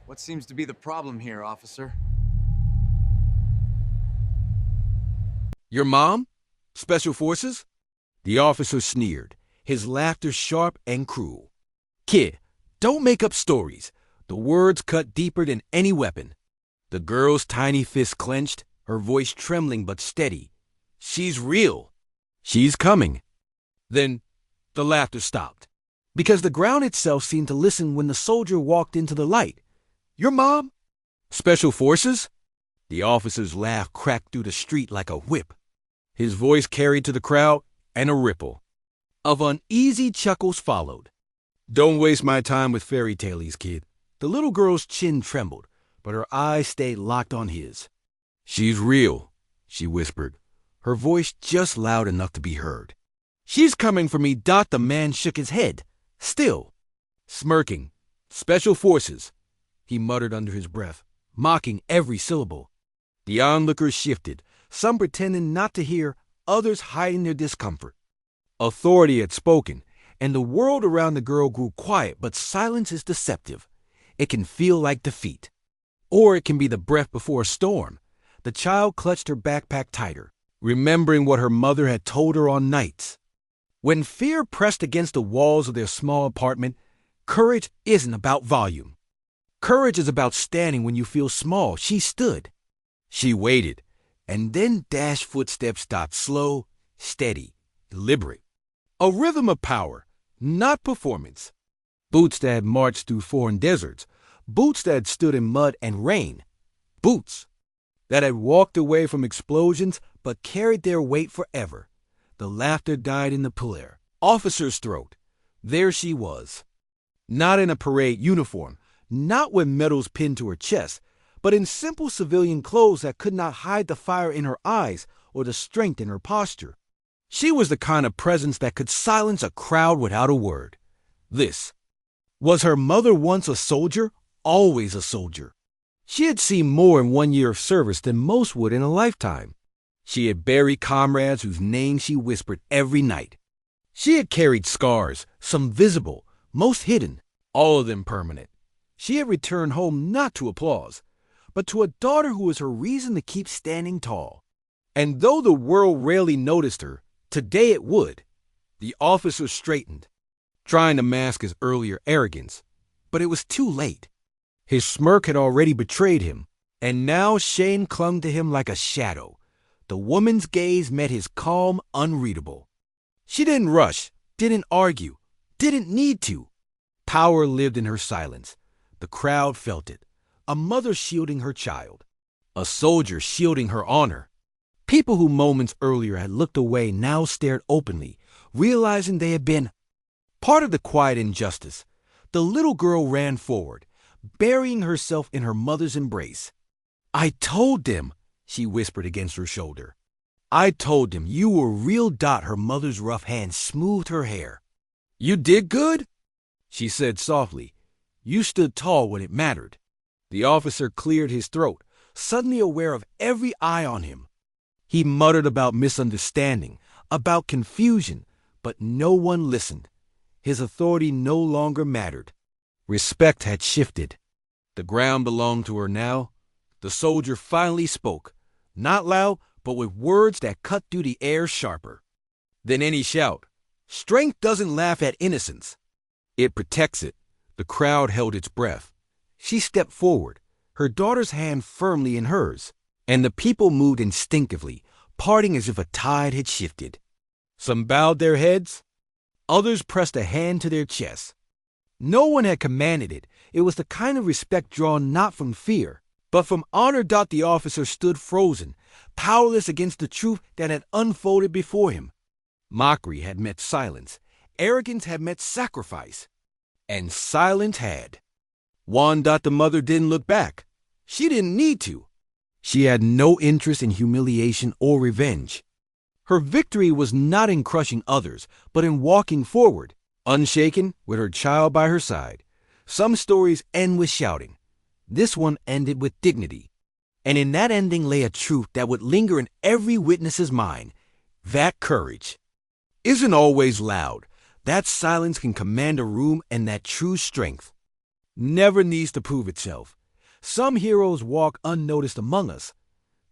What seems to be the problem here, officer? Your mom? Special Forces? The officer sneered, his laughter sharp and cruel. Kid, don't make up stories. The words cut deeper than any weapon. The girl's tiny fist clenched, her voice trembling but steady. She's real. She's coming. Then the laughter stopped, because the ground itself seemed to listen when the soldier walked into the light. Your mom? Special Forces? The officer's laugh cracked through the street like a whip. His voice carried to the crowd, and a ripple of uneasy chuckles followed. Don't waste my time with fairy tales, kid. The little girl's chin trembled, but her eyes stayed locked on his. She's real, she whispered, her voice just loud enough to be heard. She's coming for me. The man shook his head, still smirking. Special Forces, he muttered under his breath, mocking every syllable. The onlookers shifted, some pretending not to hear, others hiding their discomfort. Authority had spoken, and the world around the girl grew quiet, but silence is deceptive. It can feel like defeat. Or it can be the breath before a storm. The child clutched her backpack tighter, remembering what her mother had told her on nights. When fear pressed against the walls of their small apartment, courage isn't about volume. Courage is about standing when you feel small. She stood. She waited, and then Dash's footsteps stopped, slow, steady, deliberate. A rhythm of power, not performance. Boots that had marched through foreign deserts, boots that had stood in mud and rain, boots that had walked away from explosions but carried their weight forever. The laughter died in the puller, officer's throat. There she was. Not in a parade uniform, not with medals pinned to her chest, but in simple civilian clothes that could not hide the fire in her eyes or the strength in her posture. She was the kind of presence that could silence a crowd without a word. This was her mother, once a soldier, always a soldier. She had seen more in 1 year of service than most would in a lifetime. She had buried comrades whose names she whispered every night. She had carried scars, some visible, most hidden, all of them permanent. She had returned home not to applause, but to a daughter who was her reason to keep standing tall. And though the world rarely noticed her, today it would. The officer straightened, trying to mask his earlier arrogance, but it was too late. His smirk had already betrayed him, and now shame clung to him like a shadow. The woman's gaze met his calm, unreadable. She didn't rush, didn't argue, didn't need to. Power lived in her silence. The crowd felt it. A mother shielding her child. A soldier shielding her honor. People who moments earlier had looked away now stared openly, realizing they had been part of the quiet injustice. The little girl ran forward, burying herself in her mother's embrace. I told them, she whispered against her shoulder. I told them you were real. Her mother's rough hand smoothed her hair. You did good, she said softly. You stood tall when it mattered. The officer cleared his throat, suddenly aware of every eye on him. He muttered about misunderstanding, about confusion, but no one listened. His authority no longer mattered. Respect had shifted. The ground belonged to her now. The soldier finally spoke, not loud, but with words that cut through the air sharper than any shout. Strength doesn't laugh at innocence. It protects it. The crowd held its breath. She stepped forward, her daughter's hand firmly in hers, and the people moved instinctively, parting as if a tide had shifted. Some bowed their heads. Others pressed a hand to their chests. No one had commanded it. It was the kind of respect drawn not from fear, but from honor. The officer stood frozen, powerless against the truth that had unfolded before him. Mockery had met silence. Arrogance had met sacrifice. And silence had. The mother didn't look back. She didn't need to. She had no interest in humiliation or revenge. Her victory was not in crushing others, but in walking forward, unshaken, with her child by her side. Some stories end with shouting. This one ended with dignity. And in that ending lay a truth that would linger in every witness's mind. That courage isn't always loud. That silence can command a room, and that true strength never needs to prove itself. Some heroes walk unnoticed among us.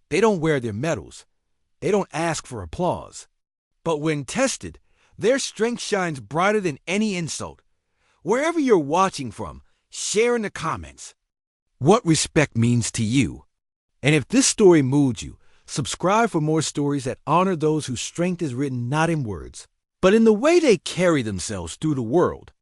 They don't wear their medals. They don't ask for applause. But when tested, their strength shines brighter than any insult. Wherever you're watching from, share in the comments what respect means to you. And if this story moved you, subscribe for more stories that honor those whose strength is written not in words, but in the way they carry themselves through the world.